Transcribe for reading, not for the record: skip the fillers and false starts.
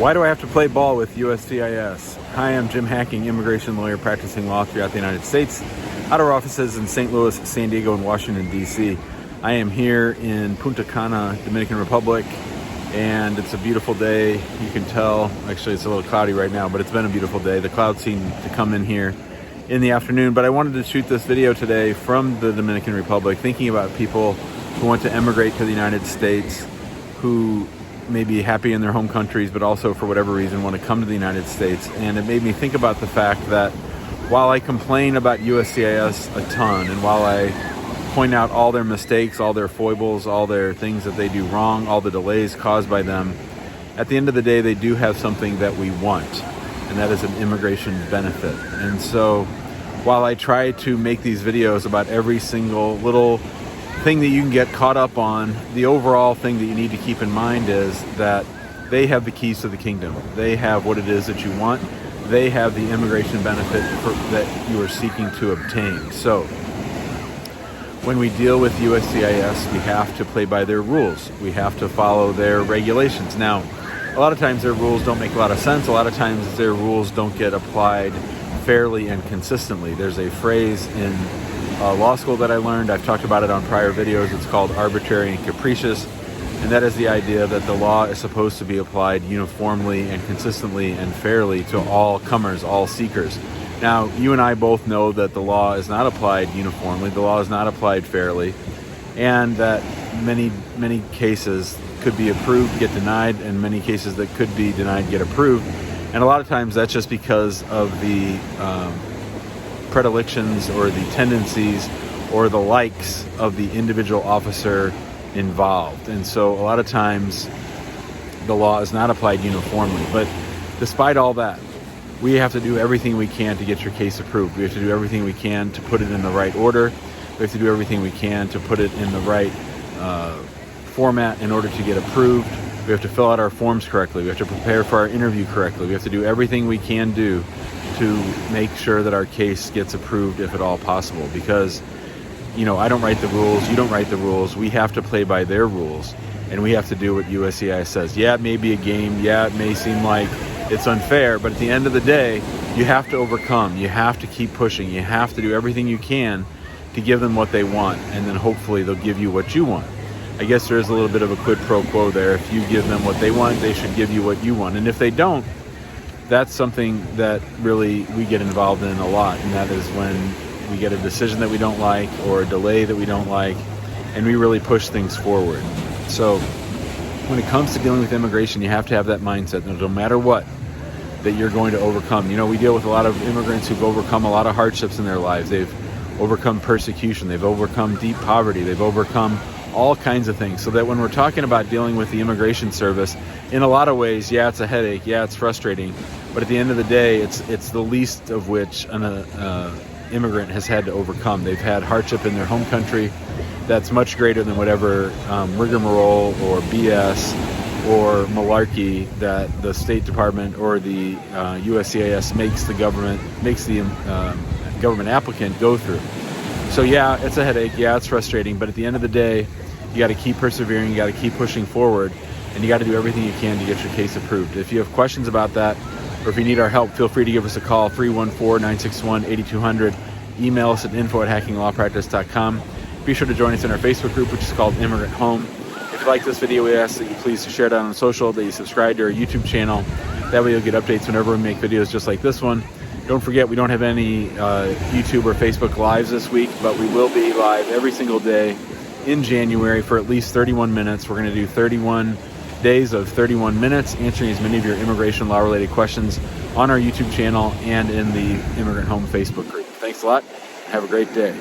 Why do I have to play ball with USCIS? Hi, I'm Jim Hacking, immigration lawyer practicing law throughout the United States, out of our offices in St. Louis, San Diego, and Washington, D.C. I am here in Punta Cana, Dominican Republic, and it's a beautiful day. You can tell, actually it's a little cloudy right now, but it's been a beautiful day. The clouds seem to come in here in the afternoon, but I wanted to shoot this video today from the Dominican Republic, thinking about people who want to emigrate to the United States, who may be happy in their home countries, but also for whatever reason want to come to the United States. And it made me think about the fact that while I complain about USCIS a ton, and while I point out all their mistakes, all their foibles, all their things that they do wrong, all the delays caused by them, at the end of the day, they do have something that we want, and that is an immigration benefit. And so while I try to make these videos about every single little thing that you can get caught up on, the overall thing that you need to keep in mind is that they have the keys to the kingdom. They have what it is that you want. They have the immigration benefit that you are seeking to obtain. So when we deal with USCIS, we have to play by their rules. We have to follow their regulations. Now, a lot of times their rules don't make a lot of sense. A lot of times their rules don't get applied fairly and consistently. There's a phrase in law school that I learned. I've talked about it on prior videos. It's called arbitrary and capricious. And that is the idea that the law is supposed to be applied uniformly and consistently and fairly to all comers, all seekers. Now, you and I both know that the law is not applied uniformly. The law is not applied fairly. And that many cases could be approved, get denied, and many cases that could be denied, get approved. And a lot of times that's just because of the predilections or the tendencies or the likes of the individual officer involved. And so a lot of times the law is not applied uniformly. But despite all that, we have to do everything we can to get your case approved. We have to do everything we can to put it in the right order. We have to do everything we can to put it in the right format in order to get approved. We have to fill out our forms correctly. We have to prepare for our interview correctly. We have to do everything we can do to make sure that our case gets approved if at all possible. Because, I don't write the rules, you don't write the rules. We have to play by their rules, and we have to do what USCIS says. Yeah, it may be a game. Yeah, it may seem like it's unfair, but at the end of the day, you have to overcome. You have to keep pushing. You have to do everything you can to give them what they want, and then hopefully they'll give you what you want. I guess there is a little bit of a quid pro quo there. If you give them what they want, they should give you what you want. And if they don't, that's something that really we get involved in a lot, and that is when we get a decision that we don't like or a delay that we don't like, and we really push things forward. So when it comes to dealing with immigration, you have to have that mindset that no matter what, that you're going to overcome. We deal with a lot of immigrants who've overcome a lot of hardships in their lives. They've overcome persecution. They've overcome deep poverty. They've overcome all kinds of things. So that when we're talking about dealing with the immigration service, in a lot of ways, yeah, it's a headache. Yeah, it's frustrating. But at the end of the day, it's the least of which an immigrant has had to overcome. They've had hardship in their home country that's much greater than whatever rigmarole or BS or malarkey that the State Department or the USCIS makes the government applicant go through. So yeah, it's a headache. Yeah, it's frustrating. But at the end of the day, you got to keep persevering. You got to keep pushing forward, and you got to do everything you can to get your case approved. If you have questions about that, or if you need our help, feel free to give us a call, 314-961-8200. Email us at info@hackinglawpractice.com. Be sure to join us in our Facebook group, which is called Immigrant Home. If you like this video, we ask that you please share it out on social, that you subscribe to our YouTube channel. That way you'll get updates whenever we make videos just like this one. Don't forget, we don't have any YouTube or Facebook Lives this week, but we will be live every single day in January for at least 31 minutes. We're going to do 31 days of 31 minutes, answering as many of your immigration law-related questions on our YouTube channel and in the Immigrant Home Facebook group. Thanks a lot. Have a great day.